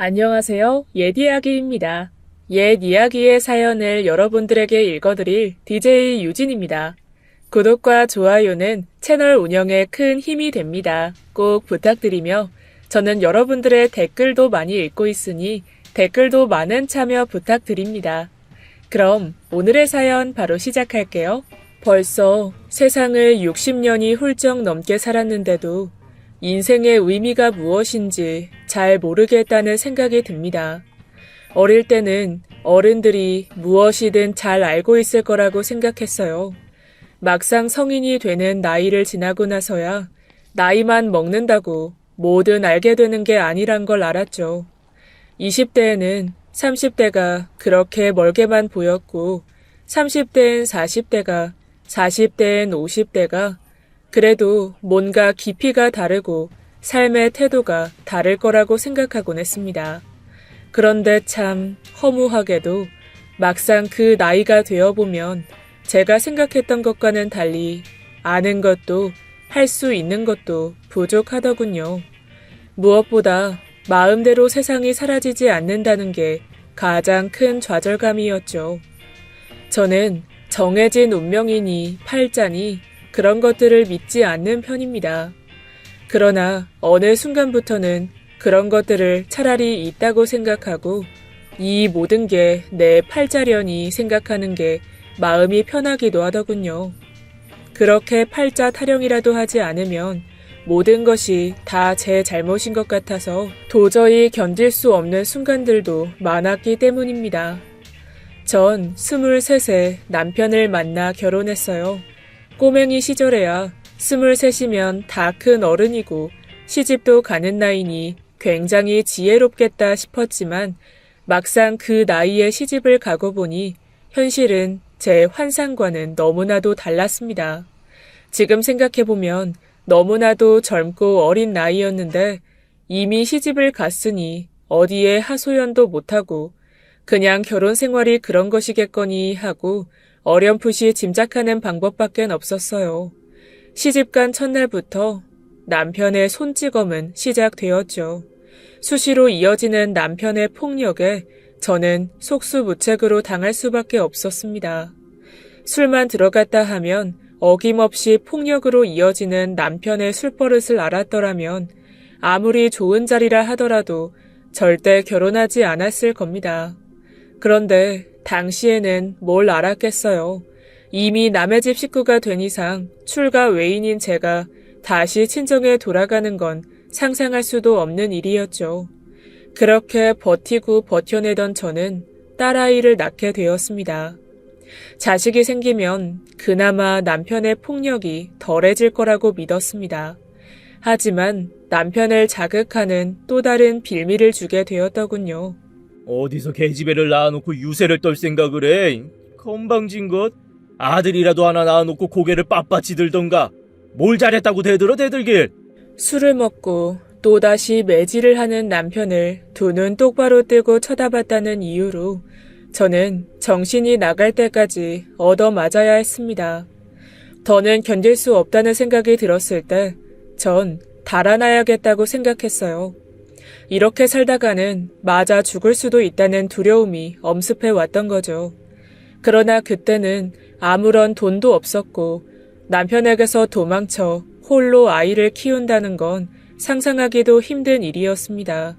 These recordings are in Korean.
안녕하세요. 옛 이야기입니다. 옛 이야기의 사연을 여러분들에게 읽어드릴 DJ 유진입니다. 구독과 좋아요는 채널 운영에 큰 힘이 됩니다. 꼭 부탁드리며 저는 여러분들의 댓글도 많이 읽고 있으니 댓글도 많은 참여 부탁드립니다. 그럼 오늘의 사연 바로 시작할게요. 벌써 세상을 60년이 훌쩍 넘게 살았는데도 인생의 의미가 무엇인지 잘 모르겠다는 생각이 듭니다. 어릴 때는 어른들이 무엇이든 잘 알고 있을 거라고 생각했어요. 막상 성인이 되는 나이를 지나고 나서야 나이만 먹는다고 뭐든 알게 되는 게 아니란 걸 알았죠. 20대에는 30대가 그렇게 멀게만 보였고 30대엔 40대가 40대엔 50대가 그래도 뭔가 깊이가 다르고 삶의 태도가 다를 거라고 생각하곤 했습니다. 그런데 참 허무하게도 막상 그 나이가 되어보면 제가 생각했던 것과는 달리 아는 것도 할 수 있는 것도 부족하더군요. 무엇보다 마음대로 세상이 사라지지 않는다는 게 가장 큰 좌절감이었죠. 저는 정해진 운명이니 팔자니 그런 것들을 믿지 않는 편입니다. 그러나 어느 순간부터는 그런 것들을 차라리 있다고 생각하고 이 모든 게 내 팔자려니 생각하는 게 마음이 편하기도 하더군요. 그렇게 팔자 타령이라도 하지 않으면 모든 것이 다 제 잘못인 것 같아서 도저히 견딜 수 없는 순간들도 많았기 때문입니다. 전 23세 남편을 만나 결혼했어요. 꼬맹이 시절에야 23이면 다 큰 어른이고 시집도 가는 나이니 굉장히 지혜롭겠다 싶었지만 막상 그 나이에 시집을 가고 보니 현실은 제 환상과는 너무나도 달랐습니다. 지금 생각해보면 너무나도 젊고 어린 나이였는데 이미 시집을 갔으니 어디에 하소연도 못하고 그냥 결혼 생활이 그런 것이겠거니 하고 어렴풋이 짐작하는 방법밖엔 없었어요. 시집간 첫날부터 남편의 손찌검은 시작되었죠. 수시로 이어지는 남편의 폭력에 저는 속수무책으로 당할 수밖에 없었습니다. 술만 들어갔다 하면 어김없이 폭력으로 이어지는 남편의 술버릇을 알았더라면 아무리 좋은 자리라 하더라도 절대 결혼하지 않았을 겁니다. 그런데 당시에는 뭘 알았겠어요. 이미 남의 집 식구가 된 이상 출가 외인인 제가 다시 친정에 돌아가는 건 상상할 수도 없는 일이었죠. 그렇게 버티고 버텨내던 저는 딸아이를 낳게 되었습니다. 자식이 생기면 그나마 남편의 폭력이 덜해질 거라고 믿었습니다. 하지만 남편을 자극하는 또 다른 빌미를 주게 되었더군요. 어디서 계집애를 낳아놓고 유세를 떨 생각을 해? 건방진 것. 아들이라도 하나 낳아놓고 고개를 빳빳이 들던가. 뭘 잘했다고 대들길. 술을 먹고 또다시 매질을 하는 남편을 두 눈 똑바로 뜨고 쳐다봤다는 이유로 저는 정신이 나갈 때까지 얻어맞아야 했습니다. 더는 견딜 수 없다는 생각이 들었을 때 전 달아나야겠다고 생각했어요. 이렇게 살다가는 맞아 죽을 수도 있다는 두려움이 엄습해 왔던 거죠. 그러나 그때는 아무런 돈도 없었고 남편에게서 도망쳐 홀로 아이를 키운다는 건 상상하기도 힘든 일이었습니다.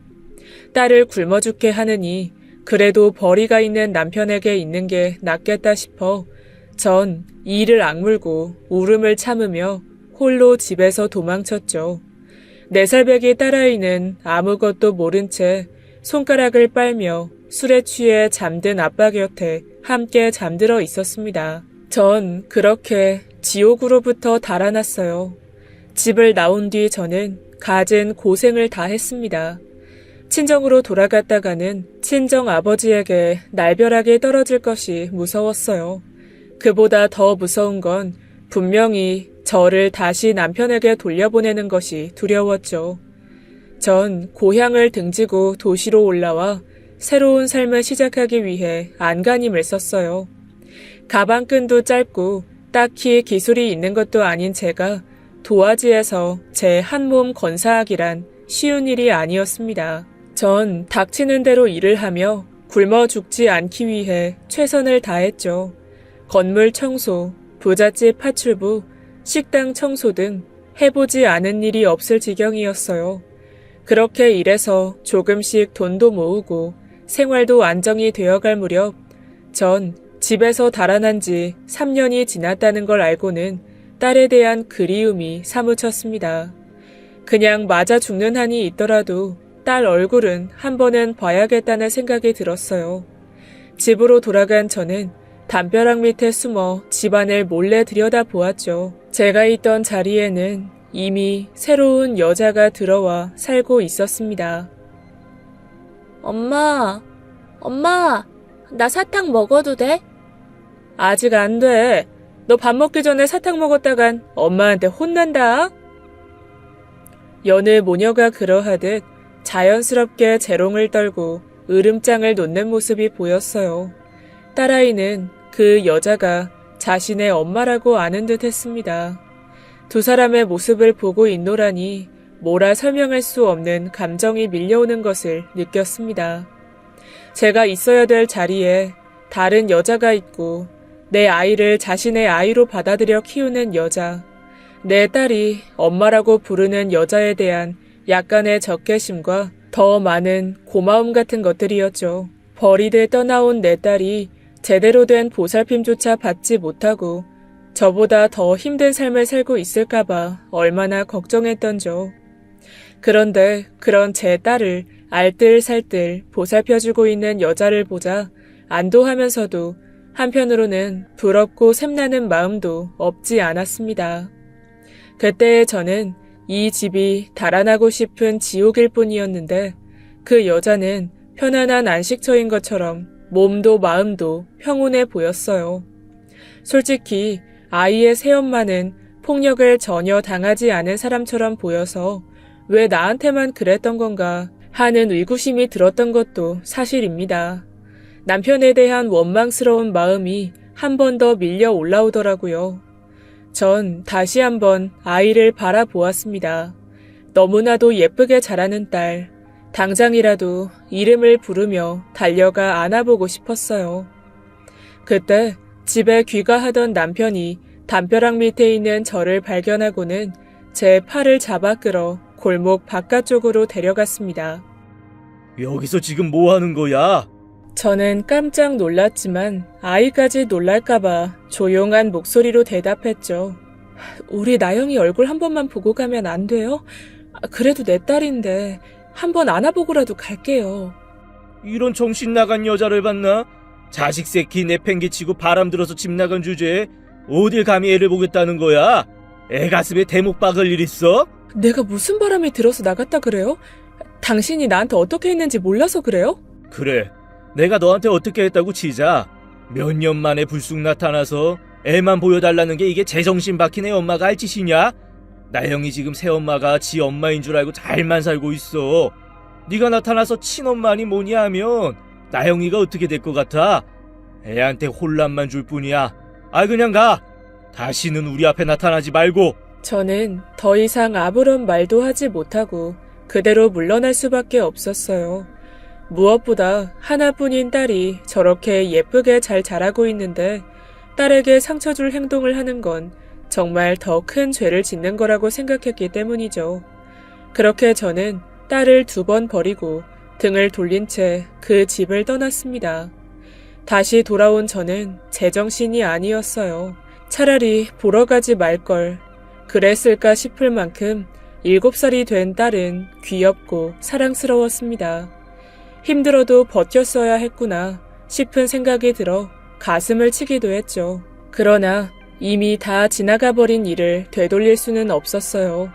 딸을 굶어 죽게 하느니 그래도 벌이가 있는 남편에게 있는 게 낫겠다 싶어 전 이를 악물고 울음을 참으며 홀로 집에서 도망쳤죠. 4살배기 딸아이는 아무것도 모른 채 손가락을 빨며 술에 취해 잠든 아빠 곁에 함께 잠들어 있었습니다. 전 그렇게 지옥으로부터 달아났어요. 집을 나온 뒤 저는 갖은 고생을 다 했습니다. 친정으로 돌아갔다가는 친정 아버지에게 날벼락이 떨어질 것이 무서웠어요. 그보다 더 무서운 건 분명히 저를 다시 남편에게 돌려보내는 것이 두려웠죠. 전 고향을 등지고 도시로 올라와 새로운 삶을 시작하기 위해 안간힘을 썼어요. 가방끈도 짧고 딱히 기술이 있는 것도 아닌 제가 도화지에서 제 한 몸 건사하기란 쉬운 일이 아니었습니다. 전 닥치는 대로 일을 하며 굶어 죽지 않기 위해 최선을 다했죠. 건물 청소, 부잣집 파출부, 식당 청소 등 해보지 않은 일이 없을 지경이었어요. 그렇게 일해서 조금씩 돈도 모으고 생활도 안정이 되어갈 무렵 전 집에서 달아난 지 3년이 지났다는 걸 알고는 딸에 대한 그리움이 사무쳤습니다. 그냥 맞아 죽는 한이 있더라도 딸 얼굴은 한 번은 봐야겠다는 생각이 들었어요. 집으로 돌아간 저는 담벼락 밑에 숨어 집안을 몰래 들여다보았죠. 제가 있던 자리에는 이미 새로운 여자가 들어와 살고 있었습니다. 엄마, 나 사탕 먹어도 돼? 아직 안 돼. 너 밥 먹기 전에 사탕 먹었다간 엄마한테 혼난다. 여느 모녀가 그러하듯 자연스럽게 재롱을 떨고 으름장을 놓는 모습이 보였어요. 딸아이는 그 여자가 자신의 엄마라고 아는 듯 했습니다. 두 사람의 모습을 보고 있노라니 뭐라 설명할 수 없는 감정이 밀려오는 것을 느꼈습니다. 제가 있어야 될 자리에 다른 여자가 있고 내 아이를 자신의 아이로 받아들여 키우는 여자, 내 딸이 엄마라고 부르는 여자에 대한 약간의 적개심과 더 많은 고마움 같은 것들이었죠. 버리듯 떠나온 내 딸이 제대로 된 보살핌조차 받지 못하고 저보다 더 힘든 삶을 살고 있을까봐 얼마나 걱정했던죠. 그런데 그런 제 딸을 알뜰살뜰 보살펴주고 있는 여자를 보자 안도하면서도 한편으로는 부럽고 샘나는 마음도 없지 않았습니다. 그때의 저는 이 집이 달아나고 싶은 지옥일 뿐이었는데 그 여자는 편안한 안식처인 것처럼 몸도 마음도 평온해 보였어요. 솔직히 아이의 새엄마는 폭력을 전혀 당하지 않은 사람처럼 보여서 왜 나한테만 그랬던 건가 하는 의구심이 들었던 것도 사실입니다. 남편에 대한 원망스러운 마음이 한 번 더 밀려 올라오더라고요. 전 다시 한번 아이를 바라보았습니다. 너무나도 예쁘게 자라는 딸, 당장이라도 이름을 부르며 달려가 안아보고 싶었어요. 그때 집에 귀가하던 남편이 담벼락 밑에 있는 저를 발견하고는 제 팔을 잡아 끌어 골목 바깥쪽으로 데려갔습니다. 여기서 지금 뭐 하는 거야? 저는 깜짝 놀랐지만 아이까지 놀랄까봐 조용한 목소리로 대답했죠. 우리 나영이 얼굴 한 번만 보고 가면 안 돼요? 그래도 내 딸인데 한번 안아보고라도 갈게요. 이런 정신 나간 여자를 봤나? 자식 새끼 내팽개치고 바람 들어서 집 나간 주제에 어딜 감히 애를 보겠다는 거야? 애 가슴에 대목 박을 일 있어? 내가 무슨 바람이 들어서 나갔다 그래요? 당신이 나한테 어떻게 했는지 몰라서 그래요? 그래, 내가 너한테 어떻게 했다고 치자. 몇 년 만에 불쑥 나타나서 애만 보여달라는 게 이게 제정신 박힌 애 엄마가 할 짓이냐? 나영이 지금 새엄마가 지 엄마인 줄 알고 잘만 살고 있어. 네가 나타나서 친엄마니 뭐니 하면 나영이가 어떻게 될 것 같아? 애한테 혼란만 줄 뿐이야. 그냥 가. 다시는 우리 앞에 나타나지 말고. 저는 더 이상 아무런 말도 하지 못하고 그대로 물러날 수밖에 없었어요. 무엇보다 하나뿐인 딸이 저렇게 예쁘게 잘 자라고 있는데 딸에게 상처 줄 행동을 하는 건 정말 더 큰 죄를 짓는 거라고 생각했기 때문이죠. 그렇게 저는 딸을 2번 버리고 등을 돌린 채 그 집을 떠났습니다. 다시 돌아온 저는 제정신이 아니었어요. 차라리 보러 가지 말걸. 그랬을까 싶을 만큼 7살이 된 딸은 귀엽고 사랑스러웠습니다. 힘들어도 버텼어야 했구나 싶은 생각이 들어 가슴을 치기도 했죠. 그러나 이미 다 지나가 버린 일을 되돌릴 수는 없었어요.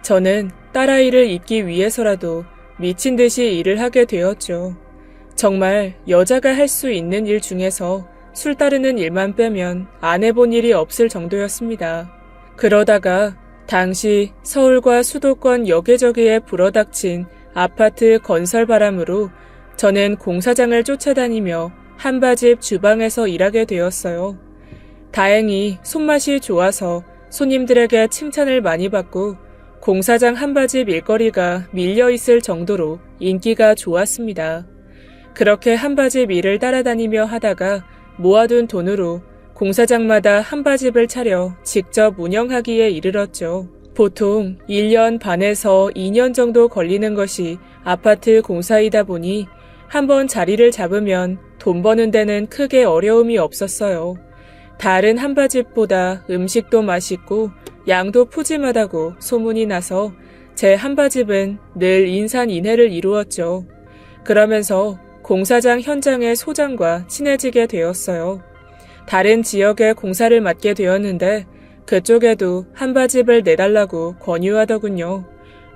저는 딸아이를 입기 위해서라도 미친 듯이 일을 하게 되었죠. 정말 여자가 할 수 있는 일 중에서 술 따르는 일만 빼면 안 해본 일이 없을 정도였습니다. 그러다가 당시 서울과 수도권 여기저기에 불어닥친 아파트 건설 바람으로 저는 공사장을 쫓아다니며 한바집 주방에서 일하게 되었어요. 다행히 손맛이 좋아서 손님들에게 칭찬을 많이 받고 공사장 한바집 일거리가 밀려있을 정도로 인기가 좋았습니다. 그렇게 한바집 일을 따라다니며 하다가 모아둔 돈으로 공사장마다 한바집을 차려 직접 운영하기에 이르렀죠. 보통 1년 반에서 2년 정도 걸리는 것이 아파트 공사이다 보니 한번 자리를 잡으면 돈 버는 데는 크게 어려움이 없었어요. 다른 한바집보다 음식도 맛있고 양도 푸짐하다고 소문이 나서 제 한바집은 늘 인산인해를 이루었죠. 그러면서 공사장 현장의 소장과 친해지게 되었어요. 다른 지역에 공사를 맡게 되었는데 그쪽에도 한바집을 내달라고 권유하더군요.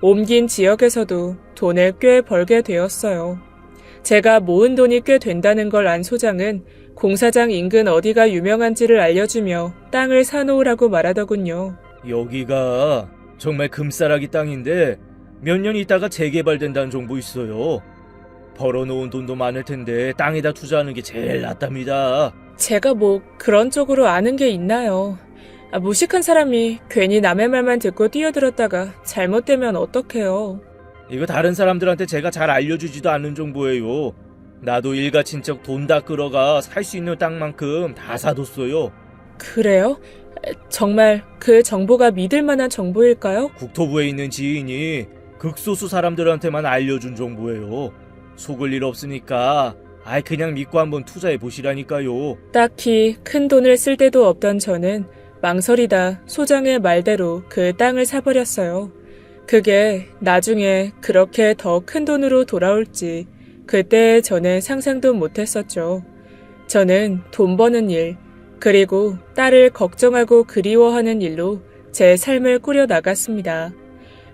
옮긴 지역에서도 돈을 꽤 벌게 되었어요. 제가 모은 돈이 꽤 된다는 걸 안 소장은 공사장 인근 어디가 유명한지를 알려주며 땅을 사놓으라고 말하더군요. 여기가 정말 금싸라기 땅인데 몇 년 있다가 재개발된다는 정보 있어요. 벌어놓은 돈도 많을 텐데 땅에다 투자하는 게 제일 낫답니다. 제가 뭐 그런 쪽으로 아는 게 있나요? 무식한 사람이 괜히 남의 말만 듣고 뛰어들었다가 잘못되면 어떡해요. 이거 다른 사람들한테 제가 잘 알려주지도 않는 정보예요. 나도 일가친척 돈 다 끌어가 살 수 있는 땅만큼 다 사뒀어요. 그래요? 정말 그 정보가 믿을 만한 정보일까요? 국토부에 있는 지인이 극소수 사람들한테만 알려준 정보예요. 속을 일 없으니까 그냥 믿고 한번 투자해 보시라니까요. 딱히 큰 돈을 쓸 데도 없던 저는 망설이다 소장의 말대로 그 땅을 사버렸어요. 그게 나중에 그렇게 더 큰 돈으로 돌아올지 그때 저는 상상도 못했었죠. 저는 돈 버는 일, 그리고 딸을 걱정하고 그리워하는 일로 제 삶을 꾸려 나갔습니다.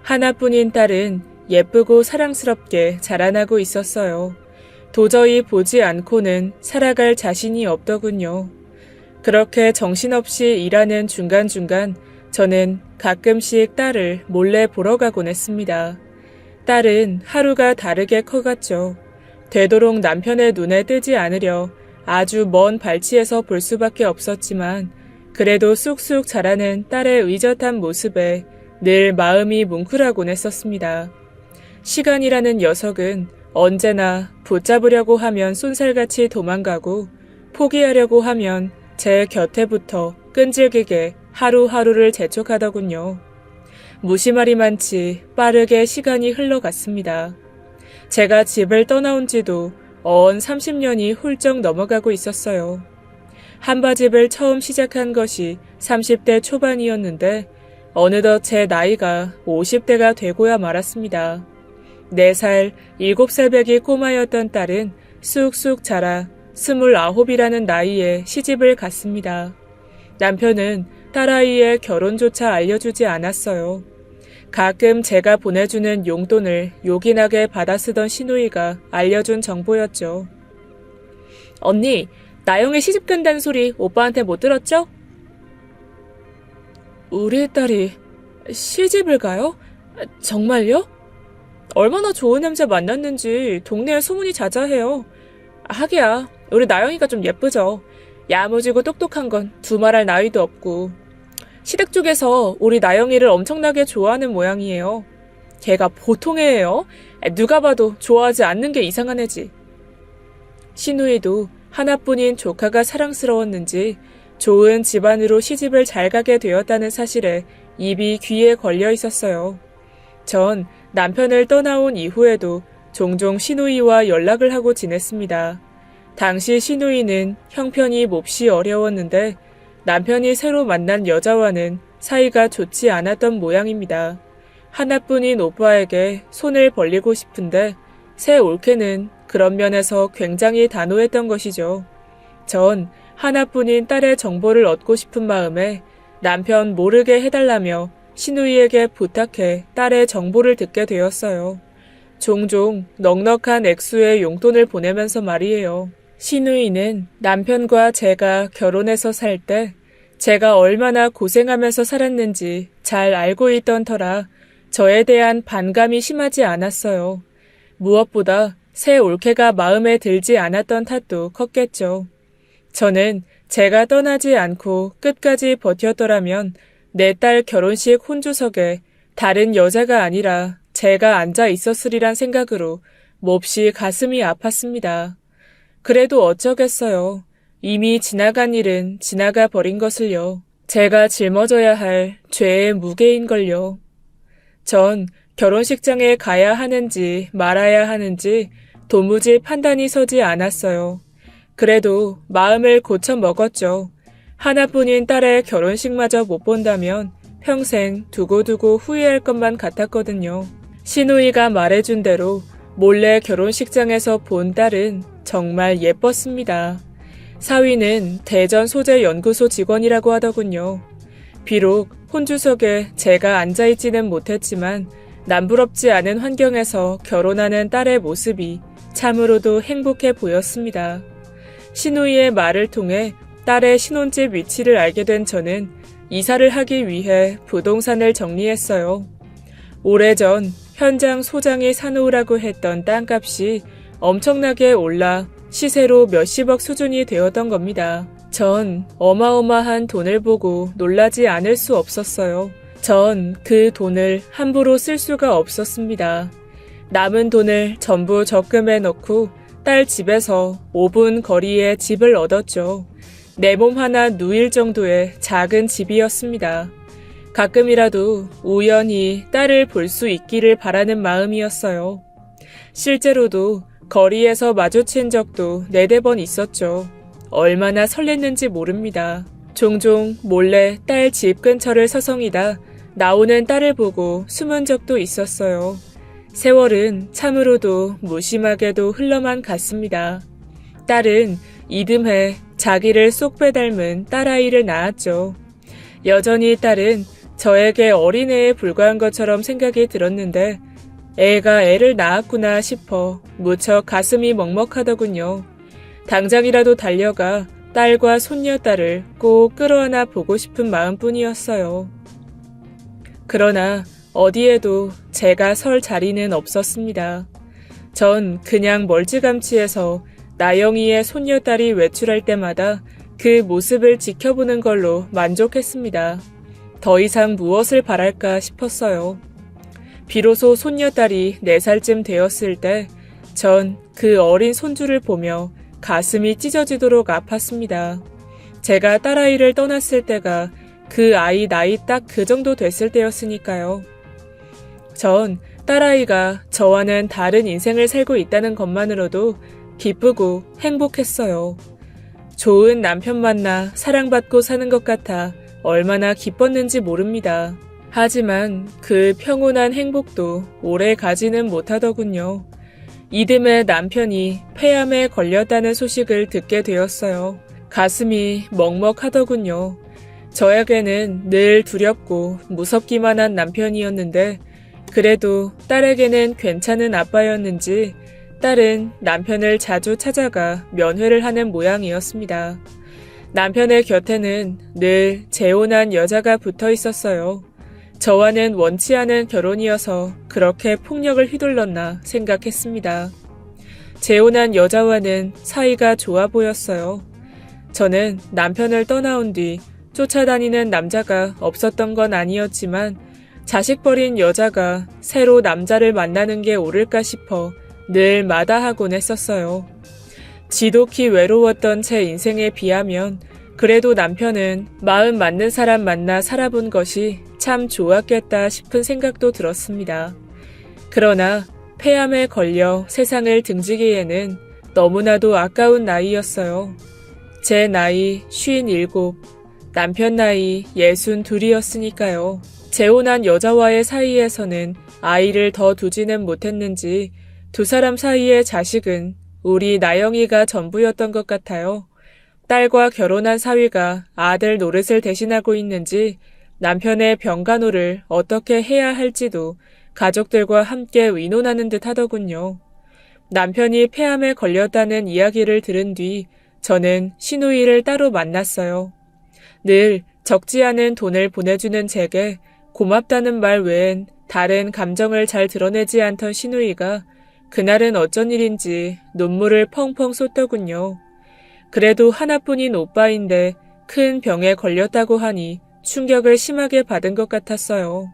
하나뿐인 딸은 예쁘고 사랑스럽게 자라나고 있었어요. 도저히 보지 않고는 살아갈 자신이 없더군요. 그렇게 정신없이 일하는 중간중간 저는 가끔씩 딸을 몰래 보러 가곤 했습니다. 딸은 하루가 다르게 커갔죠. 되도록 남편의 눈에 뜨지 않으려 아주 먼 발치에서 볼 수밖에 없었지만 그래도 쑥쑥 자라는 딸의 의젓한 모습에 늘 마음이 뭉클하곤 했었습니다. 시간이라는 녀석은 언제나 붙잡으려고 하면 쏜살같이 도망가고 포기하려고 하면 제 곁에부터 끈질기게 하루하루를 재촉하더군요. 무심할이 많지 빠르게 시간이 흘러갔습니다. 제가 집을 떠나온 지도 어언 30년이 훌쩍 넘어가고 있었어요. 한바집을 처음 시작한 것이 30대 초반이었는데 어느덧 제 나이가 50대가 되고야 말았습니다. 4살, 7살 배기 꼬마였던 딸은 쑥쑥 자라 29이라는 나이에 시집을 갔습니다. 남편은 딸아이의 결혼조차 알려주지 않았어요. 가끔 제가 보내주는 용돈을 요긴하게 받아쓰던 시누이가 알려준 정보였죠. 언니, 나영이 시집 간다는 소리 오빠한테 못 들었죠? 우리 딸이 시집을 가요? 정말요? 얼마나 좋은 남자 만났는지 동네에 소문이 자자해요. 하기야, 우리 나영이가 좀 예쁘죠. 야무지고 똑똑한 건 두말할 나위도 없고. 시댁 쪽에서 우리 나영이를 엄청나게 좋아하는 모양이에요. 걔가 보통 애예요. 누가 봐도 좋아하지 않는 게 이상한 애지. 시누이도 하나뿐인 조카가 사랑스러웠는지 좋은 집안으로 시집을 잘 가게 되었다는 사실에 입이 귀에 걸려 있었어요. 전 남편을 떠나온 이후에도 종종 시누이와 연락을 하고 지냈습니다. 당시 시누이는 형편이 몹시 어려웠는데 남편이 새로 만난 여자와는 사이가 좋지 않았던 모양입니다. 하나뿐인 오빠에게 손을 벌리고 싶은데 새 올케는 그런 면에서 굉장히 단호했던 것이죠. 전 하나뿐인 딸의 정보를 얻고 싶은 마음에 남편 모르게 해달라며 시누이에게 부탁해 딸의 정보를 듣게 되었어요. 종종 넉넉한 액수의 용돈을 보내면서 말이에요. 시누이는 남편과 제가 결혼해서 살 때 제가 얼마나 고생하면서 살았는지 잘 알고 있던 터라 저에 대한 반감이 심하지 않았어요. 무엇보다 새 올케가 마음에 들지 않았던 탓도 컸겠죠. 저는 제가 떠나지 않고 끝까지 버텼더라면 내 딸 결혼식 혼주석에 다른 여자가 아니라 제가 앉아 있었으리란 생각으로 몹시 가슴이 아팠습니다. 그래도 어쩌겠어요. 이미 지나간 일은 지나가 버린 것을요. 제가 짊어져야 할 죄의 무게인걸요. 전 결혼식장에 가야 하는지 말아야 하는지 도무지 판단이 서지 않았어요. 그래도 마음을 고쳐 먹었죠. 하나뿐인 딸의 결혼식마저 못 본다면 평생 두고두고 후회할 것만 같았거든요. 시누이가 말해준 대로 몰래 결혼식장에서 본 딸은 정말 예뻤습니다. 사위는 대전소재연구소 직원이라고 하더군요. 비록 혼주석에 제가 앉아있지는 못했지만 남부럽지 않은 환경에서 결혼하는 딸의 모습이 참으로도 행복해 보였습니다. 시누이의 말을 통해 딸의 신혼집 위치를 알게 된 저는 이사를 하기 위해 부동산을 정리했어요. 오래전 현장 소장이 사놓으라고 했던 땅값이 엄청나게 올라 시세로 몇십억 수준이 되었던 겁니다. 전 어마어마한 돈을 보고 놀라지 않을 수 없었어요. 전 그 돈을 함부로 쓸 수가 없었습니다. 남은 돈을 전부 적금에 넣고 딸 집에서 5분 거리에 집을 얻었죠. 내 몸 하나 누일 정도의 작은 집이었습니다. 가끔이라도 우연히 딸을 볼 수 있기를 바라는 마음이었어요. 실제로도 거리에서 마주친 적도 4-4번 있었죠. 얼마나 설렜는지 모릅니다. 종종 몰래 딸 집 근처를 서성이다 나오는 딸을 보고 숨은 적도 있었어요. 세월은 참으로도 무심하게도 흘러만 갔습니다. 딸은 이듬해 자기를 쏙 빼닮은 딸아이를 낳았죠. 여전히 딸은 저에게 어린애에 불과한 것처럼 생각이 들었는데 애가 애를 낳았구나 싶어 무척 가슴이 먹먹하더군요. 당장이라도 달려가 딸과 손녀딸을 꼭 끌어안아 보고 싶은 마음뿐이었어요. 그러나 어디에도 제가 설 자리는 없었습니다. 전 그냥 멀찌감치해서 나영이의 손녀딸이 외출할 때마다 그 모습을 지켜보는 걸로 만족했습니다. 더 이상 무엇을 바랄까 싶었어요. 비로소 손녀딸이 4살쯤 되었을 때 전 그 어린 손주를 보며 가슴이 찢어지도록 아팠습니다. 제가 딸아이를 떠났을 때가 그 아이 나이 딱 그 정도 됐을 때였으니까요. 전 딸아이가 저와는 다른 인생을 살고 있다는 것만으로도 기쁘고 행복했어요. 좋은 남편 만나 사랑받고 사는 것 같아 얼마나 기뻤는지 모릅니다. 하지만 그 평온한 행복도 오래 가지는 못하더군요. 이듬해 남편이 폐암에 걸렸다는 소식을 듣게 되었어요. 가슴이 먹먹하더군요. 저에게는 늘 두렵고 무섭기만 한 남편이었는데 그래도 딸에게는 괜찮은 아빠였는지 딸은 남편을 자주 찾아가 면회를 하는 모양이었습니다. 남편의 곁에는 늘 재혼한 여자가 붙어 있었어요. 저와는 원치 않은 결혼이어서 그렇게 폭력을 휘둘렀나 생각했습니다. 재혼한 여자와는 사이가 좋아 보였어요. 저는 남편을 떠나온 뒤 쫓아다니는 남자가 없었던 건 아니었지만 자식 버린 여자가 새로 남자를 만나는 게 옳을까 싶어 늘 마다하곤 했었어요. 지독히 외로웠던 제 인생에 비하면 그래도 남편은 마음 맞는 사람 만나 살아본 것이 참 좋았겠다 싶은 생각도 들었습니다. 그러나 폐암에 걸려 세상을 등지기에는 너무나도 아까운 나이였어요. 제 나이 57, 남편 나이 62이었으니까요. 재혼한 여자와의 사이에서는 아이를 더 두지는 못했는지 두 사람 사이의 자식은 우리 나영이가 전부였던 것 같아요. 딸과 결혼한 사위가 아들 노릇을 대신하고 있는지 남편의 병간호를 어떻게 해야 할지도 가족들과 함께 의논하는 듯 하더군요. 남편이 폐암에 걸렸다는 이야기를 들은 뒤 저는 시누이를 따로 만났어요. 늘 적지 않은 돈을 보내주는 제게 고맙다는 말 외엔 다른 감정을 잘 드러내지 않던 시누이가 그날은 어쩐 일인지 눈물을 펑펑 쏟더군요. 그래도 하나뿐인 오빠인데 큰 병에 걸렸다고 하니 충격을 심하게 받은 것 같았어요.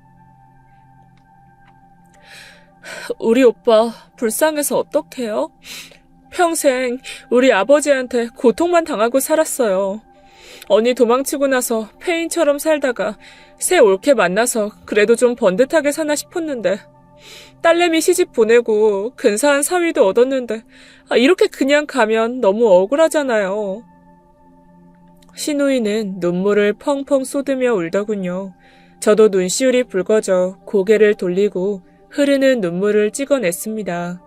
우리 오빠 불쌍해서 어떡해요? 평생 우리 아버지한테 고통만 당하고 살았어요. 언니 도망치고 나서 폐인처럼 살다가 새 올케 만나서 그래도 좀 번듯하게 사나 싶었는데 딸내미 시집 보내고 근사한 사위도 얻었는데 이렇게 그냥 가면 너무 억울하잖아요. 시누이는 눈물을 펑펑 쏟으며 울더군요. 저도 눈시울이 붉어져 고개를 돌리고 흐르는 눈물을 찍어냈습니다.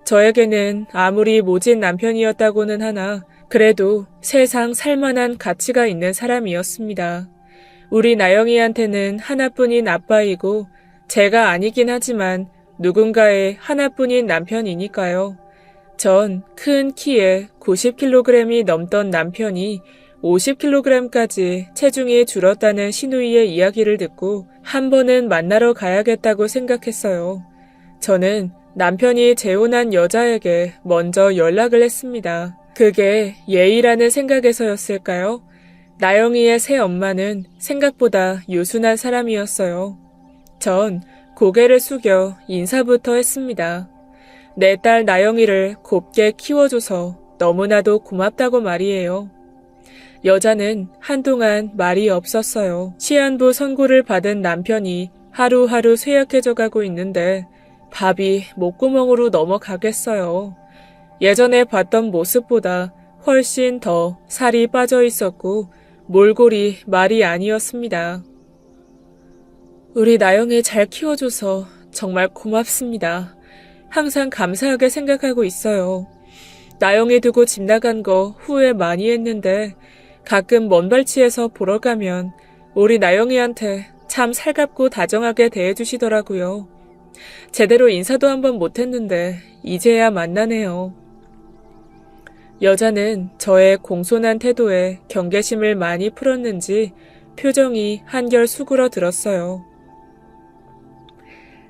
저에게는 아무리 모진 남편이었다고는 하나 그래도 세상 살만한 가치가 있는 사람이었습니다. 우리 나영이한테는 하나뿐인 아빠이고 제가 아니긴 하지만 누군가의 하나뿐인 남편이니까요. 전 큰 키에 90kg이 넘던 남편이 50kg까지 체중이 줄었다는 시누이의 이야기를 듣고 한 번은 만나러 가야겠다고 생각했어요. 저는 남편이 재혼한 여자에게 먼저 연락을 했습니다. 그게 예의라는 생각에서였을까요? 나영이의 새 엄마는 생각보다 유순한 사람이었어요. 전 고개를 숙여 인사부터 했습니다. 내 딸 나영이를 곱게 키워줘서 너무나도 고맙다고 말이에요. 여자는 한동안 말이 없었어요. 시한부 선고를 받은 남편이 하루하루 쇠약해져 가고 있는데 밥이 목구멍으로 넘어가겠어요. 예전에 봤던 모습보다 훨씬 더 살이 빠져 있었고 몰골이 말이 아니었습니다. 우리 나영이 잘 키워줘서 정말 고맙습니다. 항상 감사하게 생각하고 있어요. 나영이 두고 집 나간 거 후회 많이 했는데 가끔 먼발치에서 보러 가면 우리 나영이한테 참 살갑고 다정하게 대해주시더라고요. 제대로 인사도 한번 못했는데 이제야 만나네요. 여자는 저의 공손한 태도에 경계심을 많이 풀었는지 표정이 한결 수그러들었어요.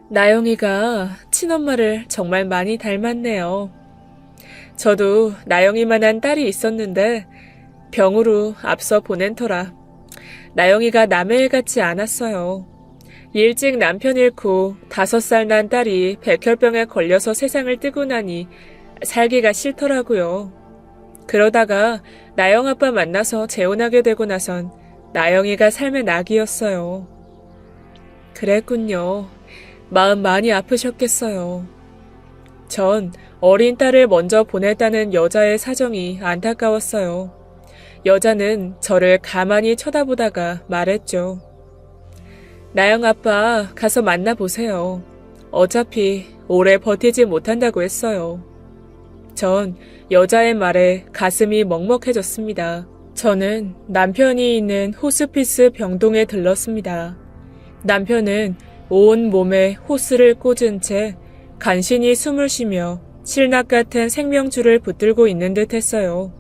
나영이가 친엄마를 정말 많이 닮았네요. 저도 나영이만한 딸이 있었는데 병으로 앞서 보낸 터라 나영이가 남의 애 같지 않았어요. 일찍 남편 잃고 5살 난 딸이 백혈병에 걸려서 세상을 뜨고 나니 살기가 싫더라고요. 그러다가 나영 아빠 만나서 재혼하게 되고 나선 나영이가 삶의 낙이었어요. 그랬군요. 마음 많이 아프셨겠어요. 전 어린 딸을 먼저 보냈다는 여자의 사정이 안타까웠어요. 여자는 저를 가만히 쳐다보다가 말했죠. 나영 아빠 가서 만나보세요. 어차피 오래 버티지 못한다고 했어요. 전 여자의 말에 가슴이 먹먹해졌습니다. 저는 남편이 있는 호스피스 병동에 들렀습니다. 남편은 온 몸에 호스를 꽂은 채 간신히 숨을 쉬며 실납 같은 생명줄을 붙들고 있는 듯 했어요.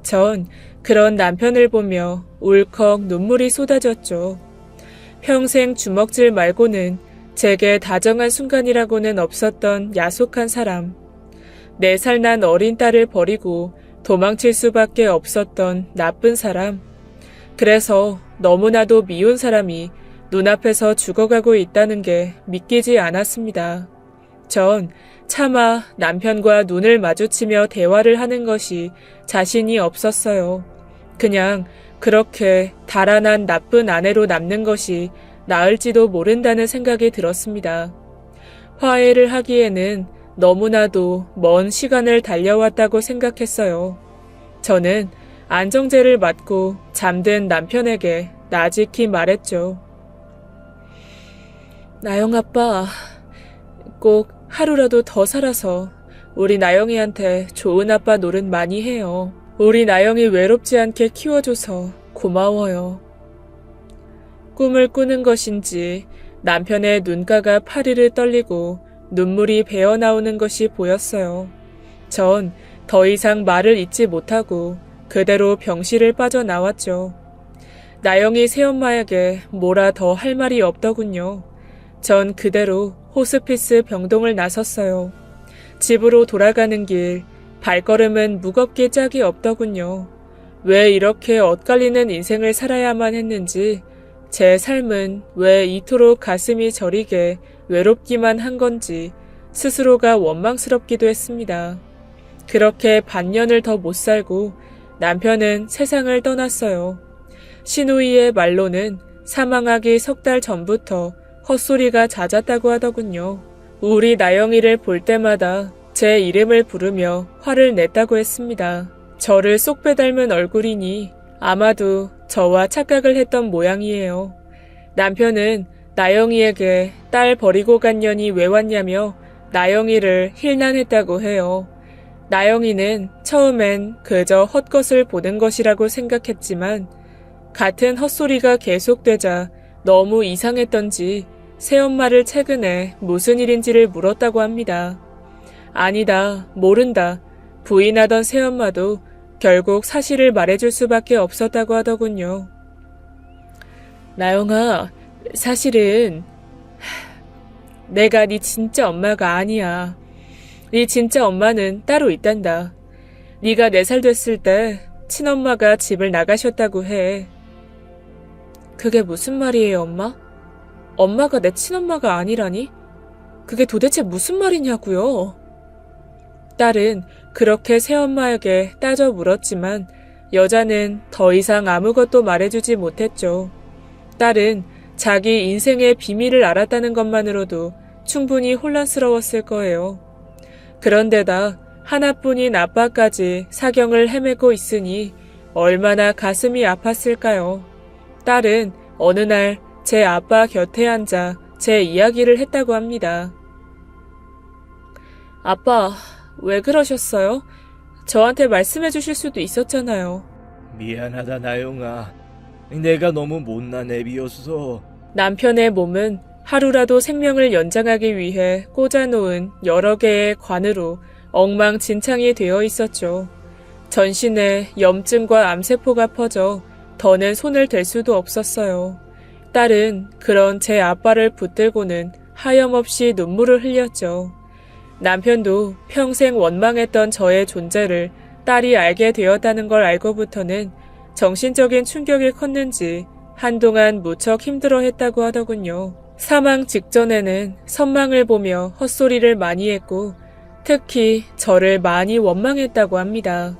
전 그런 남편을 보며 울컥 눈물이 쏟아졌죠. 평생 주먹질 말고는 제게 다정한 순간이라고는 없었던 야속한 사람. 4살 난 어린 딸을 버리고 도망칠 수밖에 없었던 나쁜 사람. 그래서 너무나도 미운 사람이 눈앞에서 죽어가고 있다는 게 믿기지 않았습니다. 전 차마 남편과 눈을 마주치며 대화를 하는 것이 자신이 없었어요. 그냥 그렇게 달아난 나쁜 아내로 남는 것이 나을지도 모른다는 생각이 들었습니다. 화해를 하기에는 너무나도 먼 시간을 달려왔다고 생각했어요. 저는 안정제를 맞고 잠든 남편에게 나직히 말했죠. 나영 아빠, 꼭 하루라도 더 살아서 우리 나영이한테 좋은 아빠 노릇 많이 해요. 우리 나영이 외롭지 않게 키워줘서 고마워요. 꿈을 꾸는 것인지 남편의 눈가가 파리를 떨리고 눈물이 배어나오는 것이 보였어요. 전 더 이상 말을 잇지 못하고 그대로 병실을 빠져나왔죠. 나영이 새엄마에게 뭐라 더 할 말이 없더군요. 전 그대로 호스피스 병동을 나섰어요. 집으로 돌아가는 길, 발걸음은 무겁게 짝이 없더군요. 왜 이렇게 엇갈리는 인생을 살아야만 했는지, 제 삶은 왜 이토록 가슴이 저리게 외롭기만 한 건지 스스로가 원망스럽기도 했습니다. 그렇게 반년을 더 못 살고 남편은 세상을 떠났어요. 시누이의 말로는 사망하기 3달 전부터 헛소리가 잦았다고 하더군요. 우리 나영이를 볼 때마다 제 이름을 부르며 화를 냈다고 했습니다. 저를 쏙 빼닮은 얼굴이니 아마도 저와 착각을 했던 모양이에요. 남편은 나영이에게 딸 버리고 간 년이 왜 왔냐며 나영이를 힐난했다고 해요. 나영이는 처음엔 그저 헛것을 보는 것이라고 생각했지만 같은 헛소리가 계속되자 너무 이상했던지 새엄마를 최근에 무슨 일인지를 물었다고 합니다. 아니다, 모른다. 부인하던 새엄마도 결국 사실을 말해줄 수밖에 없었다고 하더군요. 나영아, 사실은 내가 네 진짜 엄마가 아니야. 네 진짜 엄마는 따로 있단다. 네가 4살 됐을 때 친엄마가 집을 나가셨다고 해. 그게 무슨 말이에요, 엄마? 엄마가 내 친엄마가 아니라니? 그게 도대체 무슨 말이냐고요? 딸은 그렇게 새엄마에게 따져 물었지만 여자는 더 이상 아무것도 말해주지 못했죠. 딸은 자기 인생의 비밀을 알았다는 것만으로도 충분히 혼란스러웠을 거예요. 그런데다 하나뿐인 아빠까지 사경을 헤매고 있으니 얼마나 가슴이 아팠을까요? 딸은 어느 날 제 아빠 곁에 앉아 제 이야기를 했다고 합니다. 아빠, 왜 그러셨어요? 저한테 말씀해 주실 수도 있었잖아요. 미안하다 나영아. 내가 너무 못난 애비였어. 남편의 몸은 하루라도 생명을 연장하기 위해 꽂아놓은 여러 개의 관으로 엉망진창이 되어 있었죠. 전신에 염증과 암세포가 퍼져 더는 손을 댈 수도 없었어요. 딸은 그런 제 아빠를 붙들고는 하염없이 눈물을 흘렸죠. 남편도 평생 원망했던 저의 존재를 딸이 알게 되었다는 걸 알고부터는 정신적인 충격이 컸는지 한동안 무척 힘들어했다고 하더군요. 사망 직전에는 선망을 보며 헛소리를 많이 했고 특히 저를 많이 원망했다고 합니다.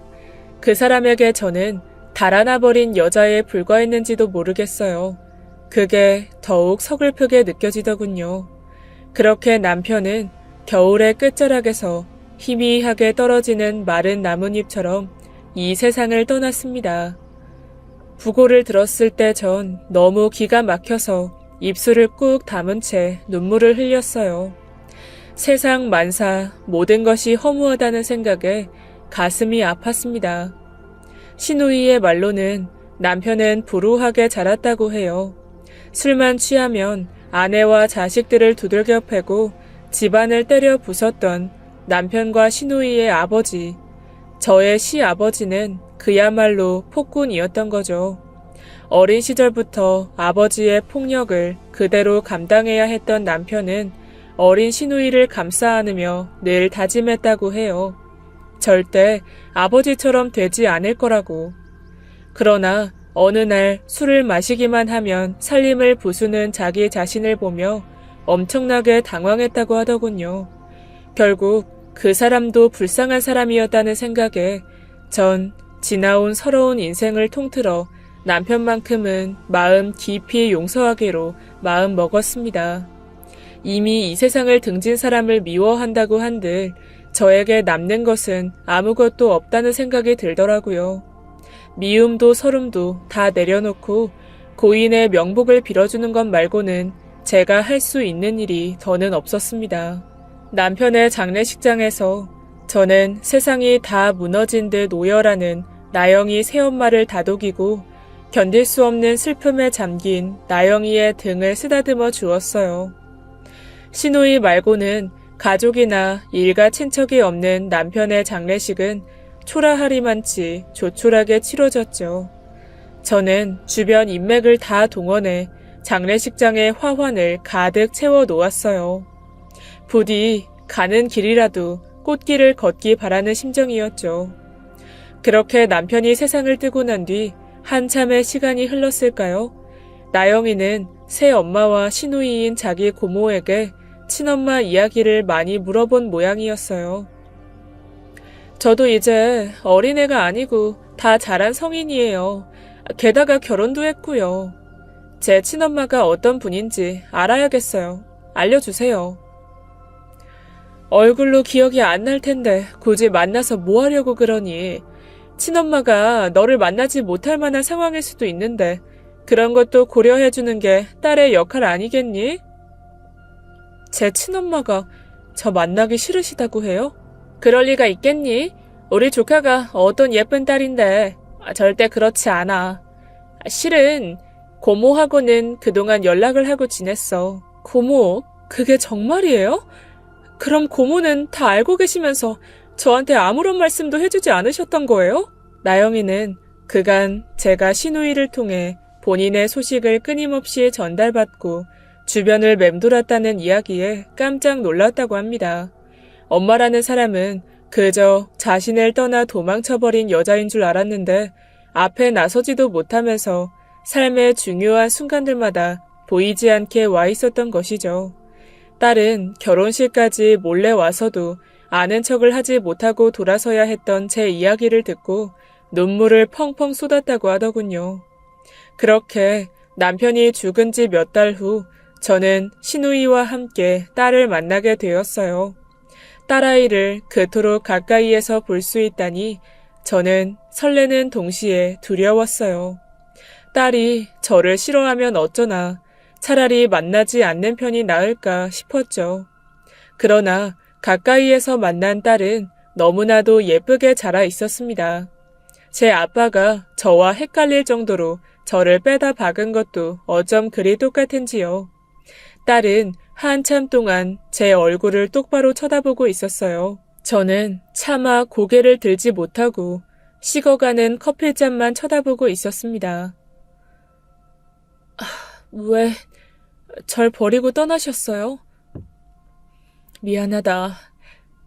그 사람에게 저는 달아나버린 여자에 불과했는지도 모르겠어요. 그게 더욱 서글프게 느껴지더군요. 그렇게 남편은 겨울의 끝자락에서 희미하게 떨어지는 마른 나뭇잎처럼 이 세상을 떠났습니다. 부고를 들었을 때 전 너무 기가 막혀서 입술을 꾹 다문 채 눈물을 흘렸어요. 세상 만사 모든 것이 허무하다는 생각에 가슴이 아팠습니다. 시누이의 말로는 남편은 불우하게 자랐다고 해요. 술만 취하면 아내와 자식들을 두들겨 패고 집안을 때려 부쉈던 남편과 시누이의 아버지, 저의 시아버지는 그야말로 폭군이었던 거죠. 어린 시절부터 아버지의 폭력을 그대로 감당해야 했던 남편은 어린 시누이를 감싸 안으며 늘 다짐했다고 해요. 절대 아버지처럼 되지 않을 거라고. 그러나 어느 날 술을 마시기만 하면 살림을 부수는 자기 자신을 보며 엄청나게 당황했다고 하더군요. 결국 그 사람도 불쌍한 사람이었다는 생각에 전 지나온 서러운 인생을 통틀어 남편만큼은 마음 깊이 용서하기로 마음 먹었습니다. 이미 이 세상을 등진 사람을 미워한다고 한들 저에게 남는 것은 아무것도 없다는 생각이 들더라고요. 미움도 서름도 다 내려놓고 고인의 명복을 빌어주는 것 말고는 제가 할 수 있는 일이 더는 없었습니다. 남편의 장례식장에서 저는 세상이 다 무너진 듯 오열하는 나영이 새엄마를 다독이고 견딜 수 없는 슬픔에 잠긴 나영이의 등을 쓰다듬어 주었어요. 시누이 말고는 가족이나 일가 친척이 없는 남편의 장례식은 초라하리만치 조촐하게 치러졌죠. 저는 주변 인맥을 다 동원해 장례식장의 화환을 가득 채워 놓았어요. 부디 가는 길이라도 꽃길을 걷기 바라는 심정이었죠. 그렇게 남편이 세상을 뜨고 난 뒤 한참의 시간이 흘렀을까요? 나영이는 새 엄마와 시누이인 자기 고모에게 친엄마 이야기를 많이 물어본 모양이었어요. 저도 이제 어린애가 아니고 다 자란 성인이에요. 게다가 결혼도 했고요. 제 친엄마가 어떤 분인지 알아야겠어요. 알려주세요. 얼굴로 기억이 안 날 텐데 굳이 만나서 뭐 하려고 그러니? 친엄마가 너를 만나지 못할 만한 상황일 수도 있는데 그런 것도 고려해주는 게 딸의 역할 아니겠니? 제 친엄마가 저 만나기 싫으시다고 해요? 그럴 리가 있겠니? 우리 조카가 어떤 예쁜 딸인데 절대 그렇지 않아. 실은 고모하고는 그동안 연락을 하고 지냈어. 고모? 그게 정말이에요? 그럼 고모는 다 알고 계시면서 저한테 아무런 말씀도 해주지 않으셨던 거예요? 나영이는 그간 제가 시누이를 통해 본인의 소식을 끊임없이 전달받고 주변을 맴돌았다는 이야기에 깜짝 놀랐다고 합니다. 엄마라는 사람은 그저 자신을 떠나 도망쳐버린 여자인 줄 알았는데 앞에 나서지도 못하면서 삶의 중요한 순간들마다 보이지 않게 와 있었던 것이죠. 딸은 결혼식까지 몰래 와서도 아는 척을 하지 못하고 돌아서야 했던 제 이야기를 듣고 눈물을 펑펑 쏟았다고 하더군요. 그렇게 남편이 죽은 지 몇 달 후 저는 시누이와 함께 딸을 만나게 되었어요. 딸아이를 그토록 가까이에서 볼 수 있다니 저는 설레는 동시에 두려웠어요. 딸이 저를 싫어하면 어쩌나 차라리 만나지 않는 편이 나을까 싶었죠. 그러나 가까이에서 만난 딸은 너무나도 예쁘게 자라 있었습니다. 제 아빠가 저와 헷갈릴 정도로 저를 빼다 박은 것도 어쩜 그리 똑같은지요. 딸은 한참 동안 제 얼굴을 똑바로 쳐다보고 있었어요. 저는 차마 고개를 들지 못하고 식어가는 커피잔만 쳐다보고 있었습니다. 왜 절 버리고 떠나셨어요? 미안하다.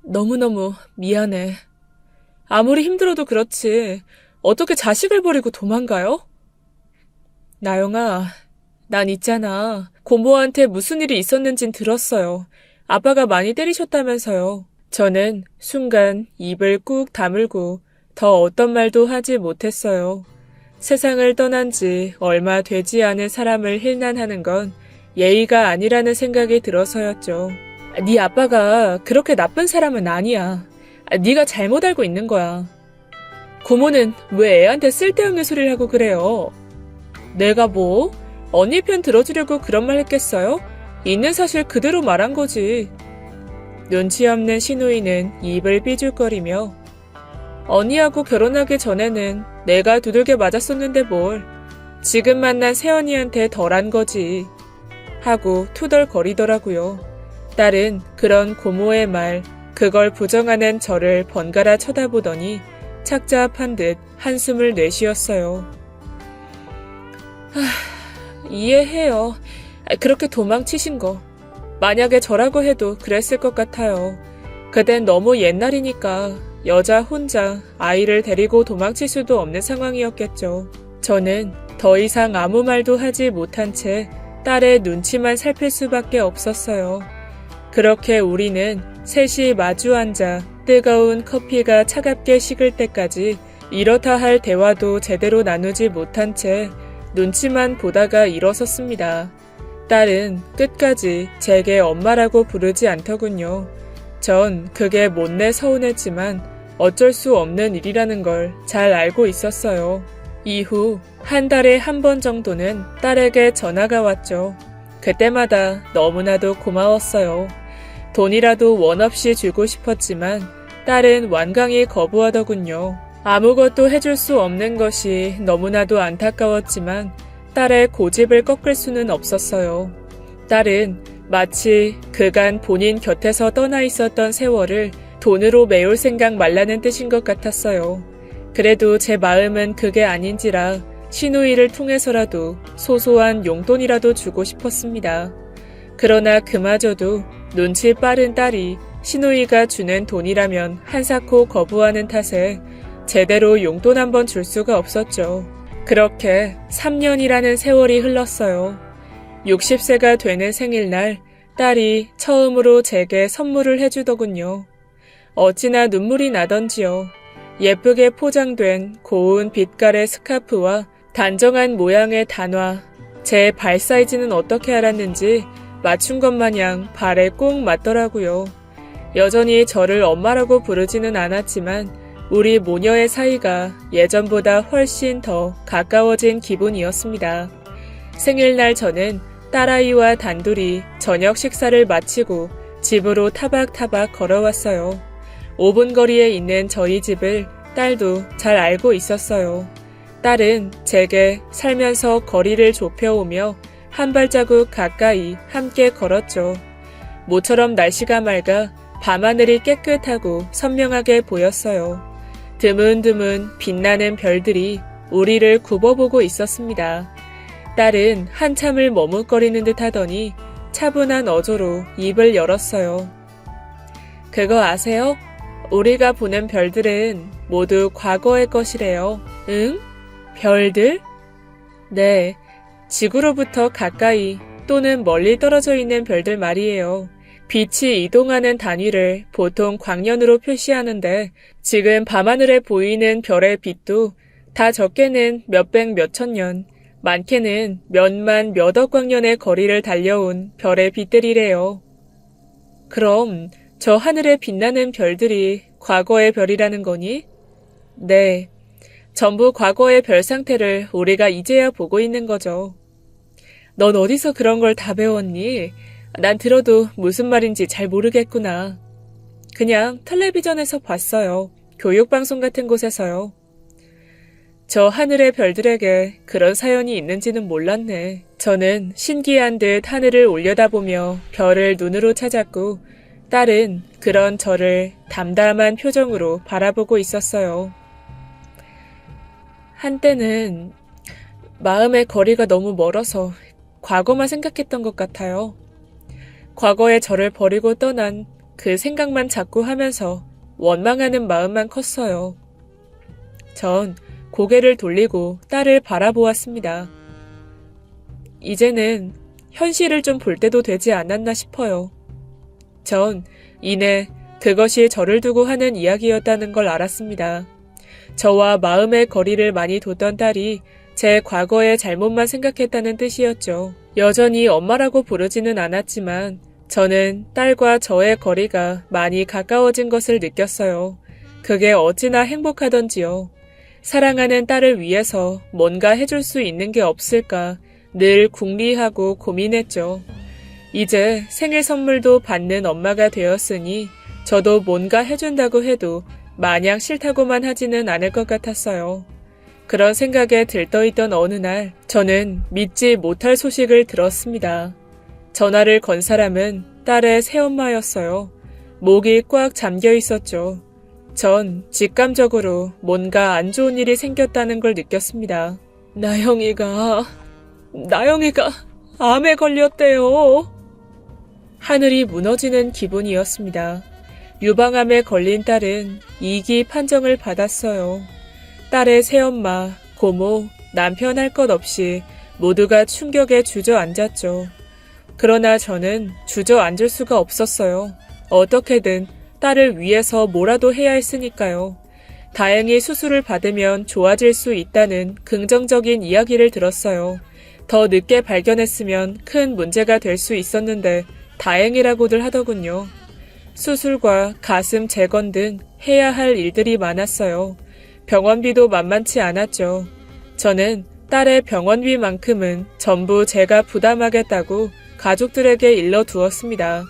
너무너무 미안해. 아무리 힘들어도 그렇지 어떻게 자식을 버리고 도망가요? 나영아, 난 있잖아. 고모한테 무슨 일이 있었는진 들었어요. 아빠가 많이 때리셨다면서요. 저는 순간 입을 꾹 다물고 더 어떤 말도 하지 못했어요. 세상을 떠난 지 얼마 되지 않은 사람을 힐난하는 건 예의가 아니라는 생각이 들어서였죠. 네 아빠가 그렇게 나쁜 사람은 아니야. 네가 잘못 알고 있는 거야. 고모는 왜 애한테 쓸데없는 소리를 하고 그래요? 내가 뭐? 언니 편 들어주려고 그런 말 했겠어요? 있는 사실 그대로 말한 거지. 눈치 없는 시누이는 입을 삐죽거리며 언니하고 결혼하기 전에는 내가 두들겨 맞았었는데 뭘. 지금 만난 새언니한테 덜한 거지. 하고 투덜거리더라고요. 딸은 그런 고모의 말, 그걸 부정하는 저를 번갈아 쳐다보더니 착잡한 듯 한숨을 내쉬었어요. 이해해요. 그렇게 도망치신 거. 만약에 저라고 해도 그랬을 것 같아요. 그땐 너무 옛날이니까 여자 혼자 아이를 데리고 도망칠 수도 없는 상황이었겠죠. 저는 더 이상 아무 말도 하지 못한 채 딸의 눈치만 살필 수밖에 없었어요. 그렇게 우리는 셋이 마주 앉아 뜨거운 커피가 차갑게 식을 때까지 이렇다 할 대화도 제대로 나누지 못한 채 눈치만 보다가 일어섰습니다. 딸은 끝까지 제게 엄마라고 부르지 않더군요. 전 그게 못내 서운했지만 어쩔 수 없는 일이라는 걸 잘 알고 있었어요. 이후 한 달에 한 번 정도는 딸에게 전화가 왔죠. 그때마다 너무나도 고마웠어요. 돈이라도 원 없이 주고 싶었지만 딸은 완강히 거부하더군요. 아무것도 해줄 수 없는 것이 너무나도 안타까웠지만 딸의 고집을 꺾을 수는 없었어요. 딸은 마치 그간 본인 곁에서 떠나 있었던 세월을 돈으로 메울 생각 말라는 뜻인 것 같았어요. 그래도 제 마음은 그게 아닌지라 시누이를 통해서라도 소소한 용돈이라도 주고 싶었습니다. 그러나 그마저도 눈치 빠른 딸이 시누이가 주는 돈이라면 한사코 거부하는 탓에 제대로 용돈 한번 줄 수가 없었죠. 그렇게 3년이라는 세월이 흘렀어요. 60세가 되는 생일날 딸이 처음으로 제게 선물을 해주더군요. 어찌나 눈물이 나던지요. 예쁘게 포장된 고운 빛깔의 스카프와 단정한 모양의 단화, 제 발 사이즈는 어떻게 알았는지 맞춘 것 마냥 발에 꼭 맞더라고요. 여전히 저를 엄마라고 부르지는 않았지만 우리 모녀의 사이가 예전보다 훨씬 더 가까워진 기분이었습니다. 생일날 저는 딸아이와 단둘이 저녁 식사를 마치고 집으로 타박타박 걸어왔어요. 5분 거리에 있는 저희 집을 딸도 잘 알고 있었어요. 딸은 제게 살면서 거리를 좁혀오며 한 발자국 가까이 함께 걸었죠. 모처럼 날씨가 맑아 밤하늘이 깨끗하고 선명하게 보였어요. 드문드문 빛나는 별들이 우리를 굽어보고 있었습니다. 딸은 한참을 머뭇거리는 듯 하더니 차분한 어조로 입을 열었어요. 그거 아세요? 우리가 보는 별들은 모두 과거의 것이래요. 응? 별들? 네, 지구로부터 가까이 또는 멀리 떨어져 있는 별들 말이에요. 빛이 이동하는 단위를 보통 광년으로 표시하는데 지금 밤하늘에 보이는 별의 빛도 다 적게는 몇백 몇천 년, 많게는 몇만 몇억 광년의 거리를 달려온 별의 빛들이래요. 그럼 저 하늘에 빛나는 별들이 과거의 별이라는 거니? 네. 전부 과거의 별 상태를 우리가 이제야 보고 있는 거죠. 넌 어디서 그런 걸 다 배웠니? 난 들어도 무슨 말인지 잘 모르겠구나. 그냥 텔레비전에서 봤어요. 교육방송 같은 곳에서요. 저 하늘의 별들에게 그런 사연이 있는지는 몰랐네. 저는 신기한 듯 하늘을 올려다보며 별을 눈으로 찾았고 딸은 그런 저를 담담한 표정으로 바라보고 있었어요. 한때는 마음의 거리가 너무 멀어서 과거만 생각했던 것 같아요. 과거에 저를 버리고 떠난 그 생각만 자꾸 하면서 원망하는 마음만 컸어요. 전 고개를 돌리고 딸을 바라보았습니다. 이제는 현실을 좀 볼 때도 되지 않았나 싶어요. 전 이내 그것이 저를 두고 하는 이야기였다는 걸 알았습니다. 저와 마음의 거리를 많이 뒀던 딸이 제 과거의 잘못만 생각했다는 뜻이었죠. 여전히 엄마라고 부르지는 않았지만 저는 딸과 저의 거리가 많이 가까워진 것을 느꼈어요. 그게 어찌나 행복하던지요. 사랑하는 딸을 위해서 뭔가 해줄 수 있는 게 없을까 늘 궁리하고 고민했죠. 이제 생일 선물도 받는 엄마가 되었으니 저도 뭔가 해준다고 해도 마냥 싫다고만 하지는 않을 것 같았어요. 그런 생각에 들떠있던 어느 날 저는 믿지 못할 소식을 들었습니다. 전화를 건 사람은 딸의 새엄마였어요. 목이 꽉 잠겨 있었죠. 전 직감적으로 뭔가 안 좋은 일이 생겼다는 걸 느꼈습니다. 나영이가 암에 걸렸대요. 하늘이 무너지는 기분이었습니다. 유방암에 걸린 딸은 2기 판정을 받았어요. 딸의 새엄마, 고모, 남편 할 것 없이 모두가 충격에 주저앉았죠. 그러나 저는 주저앉을 수가 없었어요. 어떻게든 딸을 위해서 뭐라도 해야 했으니까요. 다행히 수술을 받으면 좋아질 수 있다는 긍정적인 이야기를 들었어요. 더 늦게 발견했으면 큰 문제가 될 수 있었는데 다행이라고들 하더군요. 수술과 가슴 재건 등 해야 할 일들이 많았어요. 병원비도 만만치 않았죠. 저는 딸의 병원비만큼은 전부 제가 부담하겠다고 가족들에게 일러두었습니다.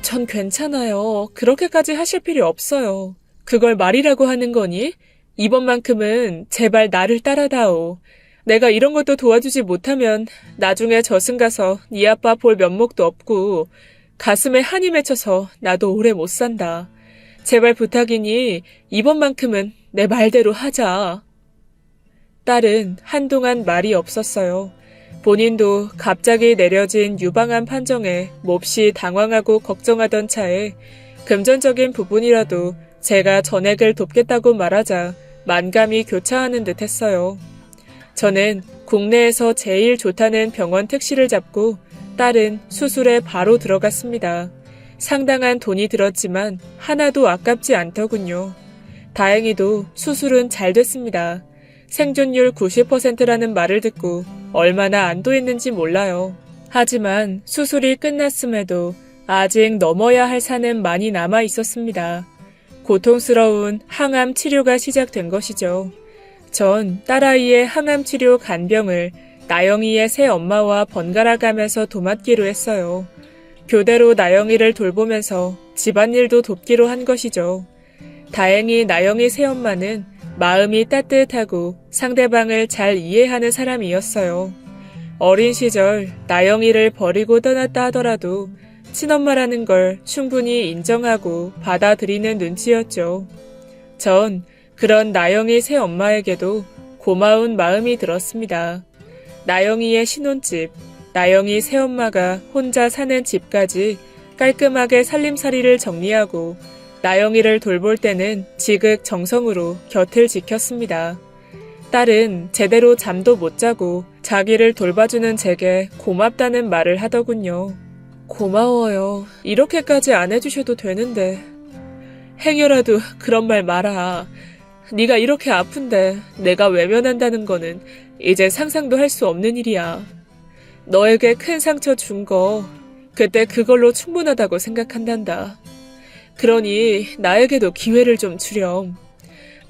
전 괜찮아요. 그렇게까지 하실 필요 없어요. 그걸 말이라고 하는 거니? 이번만큼은 제발 나를 따라다오. 내가 이런 것도 도와주지 못하면 나중에 저승 가서 네 아빠 볼 면목도 없고 가슴에 한이 맺혀서 나도 오래 못 산다. 제발 부탁이니 이번만큼은 내 말대로 하자. 딸은 한동안 말이 없었어요. 본인도 갑자기 내려진 유방암 판정에 몹시 당황하고 걱정하던 차에 금전적인 부분이라도 제가 전액을 돕겠다고 말하자 만감이 교차하는 듯 했어요. 저는 국내에서 제일 좋다는 병원 택시를 잡고 딸은 수술에 바로 들어갔습니다. 상당한 돈이 들었지만 하나도 아깝지 않더군요. 다행히도 수술은 잘 됐습니다. 생존율 90%라는 말을 듣고 얼마나 안도했는지 몰라요. 하지만 수술이 끝났음에도 아직 넘어야 할 산은 많이 남아 있었습니다. 고통스러운 항암 치료가 시작된 것이죠. 전 딸아이의 항암 치료 간병을 나영이의 새 엄마와 번갈아 가면서 도맡기로 했어요. 교대로 나영이를 돌보면서 집안일도 돕기로 한 것이죠. 다행히 나영이 새엄마는 마음이 따뜻하고 상대방을 잘 이해하는 사람이었어요. 어린 시절 나영이를 버리고 떠났다 하더라도 친엄마라는 걸 충분히 인정하고 받아들이는 눈치였죠. 전 그런 나영이 새엄마에게도 고마운 마음이 들었습니다. 나영이의 신혼집, 나영이 새엄마가 혼자 사는 집까지 깔끔하게 살림살이를 정리하고 나영이를 돌볼 때는 지극정성으로 곁을 지켰습니다. 딸은 제대로 잠도 못 자고 자기를 돌봐주는 제게 고맙다는 말을 하더군요. 고마워요. 이렇게까지 안 해주셔도 되는데. 행여라도 그런 말 마라. 네가 이렇게 아픈데 내가 외면한다는 거는 이제 상상도 할 수 없는 일이야. 너에게 큰 상처 준 거 그때 그걸로 충분하다고 생각한단다. 그러니 나에게도 기회를 좀 주렴.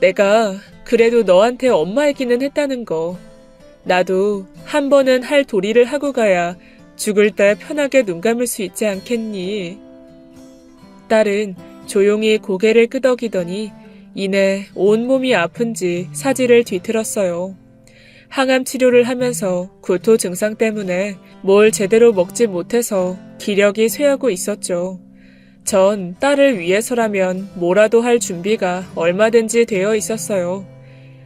내가 그래도 너한테 엄마이기는 했다는 거. 나도 한 번은 할 도리를 하고 가야 죽을 때 편하게 눈 감을 수 있지 않겠니? 딸은 조용히 고개를 끄덕이더니 이내 온몸이 아픈지 사지를 뒤틀었어요. 항암 치료를 하면서 구토 증상 때문에 뭘 제대로 먹지 못해서 기력이 쇠하고 있었죠. 전 딸을 위해서라면 뭐라도 할 준비가 얼마든지 되어 있었어요.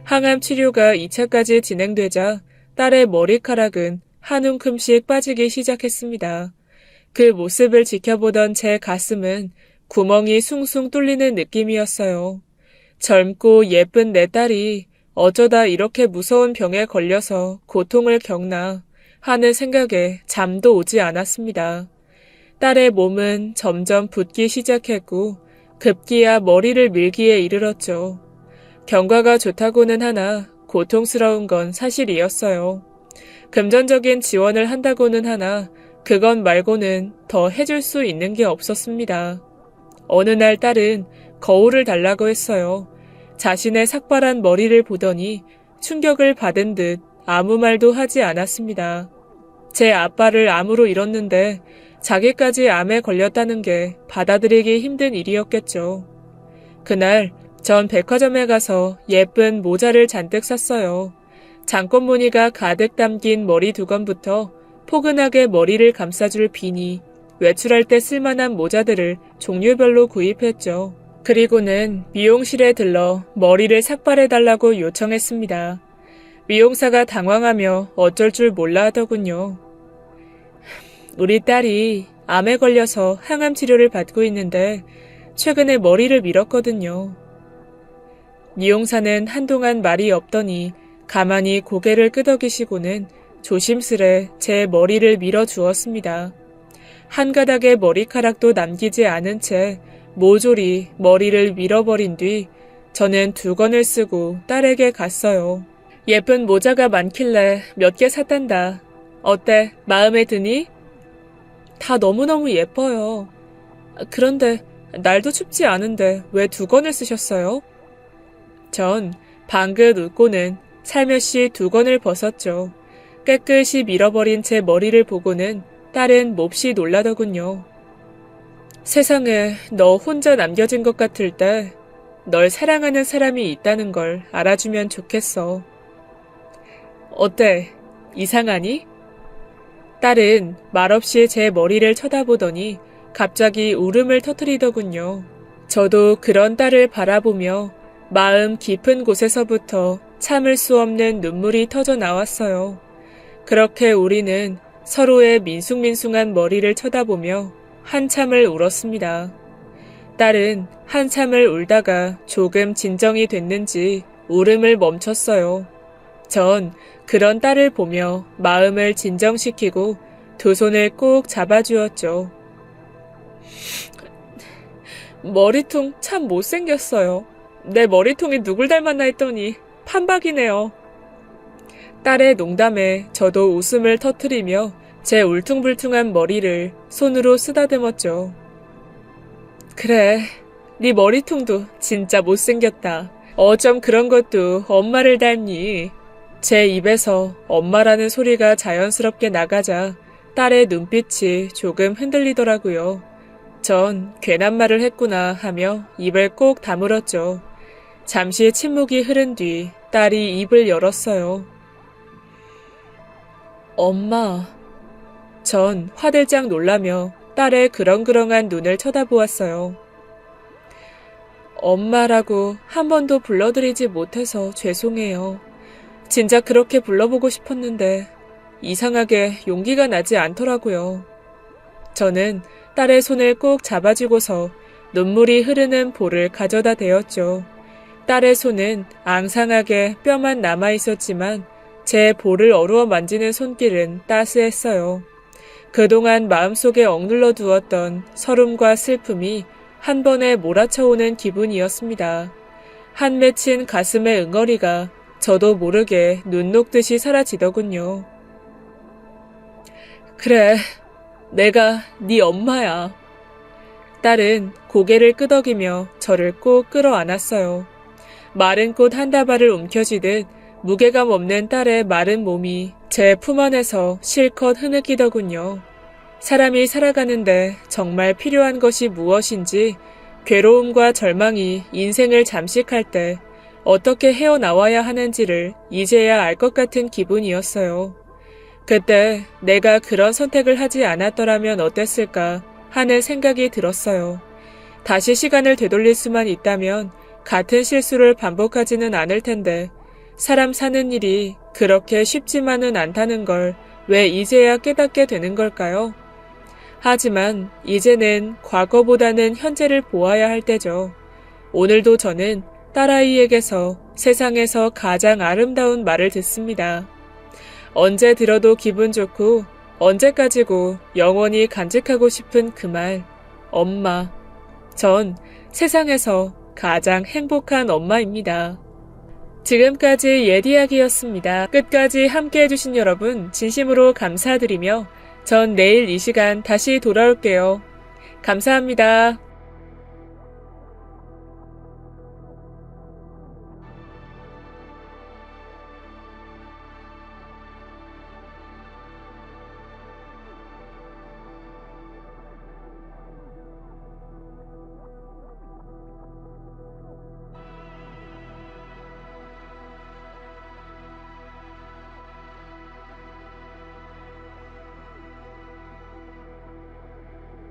항암 치료가 2차까지 진행되자 딸의 머리카락은 한 움큼씩 빠지기 시작했습니다. 그 모습을 지켜보던 제 가슴은 구멍이 숭숭 뚫리는 느낌이었어요. 젊고 예쁜 내 딸이 어쩌다 이렇게 무서운 병에 걸려서 고통을 겪나 하는 생각에 잠도 오지 않았습니다. 딸의 몸은 점점 붓기 시작했고 급기야 머리를 밀기에 이르렀죠. 경과가 좋다고는 하나 고통스러운 건 사실이었어요. 금전적인 지원을 한다고는 하나 그건 말고는 더 해줄 수 있는 게 없었습니다. 어느 날 딸은 거울을 달라고 했어요. 자신의 삭발한 머리를 보더니 충격을 받은 듯 아무 말도 하지 않았습니다. 제 아빠를 암으로 잃었는데 자기까지 암에 걸렸다는 게 받아들이기 힘든 일이었겠죠. 그날 전 백화점에 가서 예쁜 모자를 잔뜩 샀어요. 장꽃 무늬가 가득 담긴 머리 두건부터 포근하게 머리를 감싸줄 비니, 외출할 때 쓸만한 모자들을 종류별로 구입했죠. 그리고는 미용실에 들러 머리를 삭발해달라고 요청했습니다. 미용사가 당황하며 어쩔 줄 몰라 하더군요. 우리 딸이 암에 걸려서 항암 치료를 받고 있는데 최근에 머리를 밀었거든요. 미용사는 한동안 말이 없더니 가만히 고개를 끄덕이시고는 조심스레 제 머리를 밀어주었습니다. 한 가닥의 머리카락도 남기지 않은 채 모조리 머리를 밀어버린 뒤 저는 두건을 쓰고 딸에게 갔어요. 예쁜 모자가 많길래 몇 개 샀단다. 어때? 마음에 드니? 다 너무너무 예뻐요. 그런데 날도 춥지 않은데 왜 두건을 쓰셨어요? 전 방긋 웃고는 살며시 두건을 벗었죠. 깨끗이 밀어버린 제 머리를 보고는 딸은 몹시 놀라더군요. 세상에 너 혼자 남겨진 것 같을 때 널 사랑하는 사람이 있다는 걸 알아주면 좋겠어. 어때? 이상하니? 딸은 말없이 제 머리를 쳐다보더니 갑자기 울음을 터뜨리더군요. 저도 그런 딸을 바라보며 마음 깊은 곳에서부터 참을 수 없는 눈물이 터져 나왔어요. 그렇게 우리는 서로의 민숭민숭한 머리를 쳐다보며 한참을 울었습니다. 딸은 한참을 울다가 조금 진정이 됐는지 울음을 멈췄어요. 전 그런 딸을 보며 마음을 진정시키고 두 손을 꼭 잡아주었죠. 머리통 참 못생겼어요. 내 머리통이 누굴 닮았나 했더니 판박이네요. 딸의 농담에 저도 웃음을 터뜨리며 제 울퉁불퉁한 머리를 손으로 쓰다듬었죠. 그래, 네 머리통도 진짜 못생겼다. 어쩜 그런 것도 엄마를 닮니? 제 입에서 엄마라는 소리가 자연스럽게 나가자 딸의 눈빛이 조금 흔들리더라고요. 전 괜한 말을 했구나 하며 입을 꼭 다물었죠. 잠시 침묵이 흐른 뒤 딸이 입을 열었어요. 엄마. 전 화들짝 놀라며 딸의 그렁그렁한 눈을 쳐다보았어요. 엄마라고 한 번도 불러드리지 못해서 죄송해요. 진작 그렇게 불러보고 싶었는데 이상하게 용기가 나지 않더라고요. 저는 딸의 손을 꼭 잡아주고서 눈물이 흐르는 볼을 가져다 대었죠. 딸의 손은 앙상하게 뼈만 남아있었지만 제 볼을 어루어 만지는 손길은 따스했어요. 그동안 마음속에 억눌러 두었던 서름과 슬픔이 한 번에 몰아쳐오는 기분이었습니다. 한 맺힌 가슴의 응어리가 저도 모르게 눈 녹듯이 사라지더군요. 그래, 내가 네 엄마야. 딸은 고개를 끄덕이며 저를 꼭 끌어안았어요. 마른 꽃 한 다발을 움켜쥐듯 무게감 없는 딸의 마른 몸이 제 품 안에서 실컷 흐느끼더군요. 사람이 살아가는데 정말 필요한 것이 무엇인지, 괴로움과 절망이 인생을 잠식할 때 어떻게 헤어나와야 하는지를 이제야 알 것 같은 기분이었어요. 그때 내가 그런 선택을 하지 않았더라면 어땠을까 하는 생각이 들었어요. 다시 시간을 되돌릴 수만 있다면 같은 실수를 반복하지는 않을 텐데 사람 사는 일이 그렇게 쉽지만은 않다는 걸 왜 이제야 깨닫게 되는 걸까요? 하지만 이제는 과거보다는 현재를 보아야 할 때죠. 오늘도 저는 딸아이에게서 세상에서 가장 아름다운 말을 듣습니다. 언제 들어도 기분 좋고 언제까지고 영원히 간직하고 싶은 그 말, 엄마. 전 세상에서 가장 행복한 엄마입니다. 지금까지 예디야기였습니다. 끝까지 함께 해주신 여러분 진심으로 감사드리며 전 내일 이 시간 다시 돌아올게요. 감사합니다.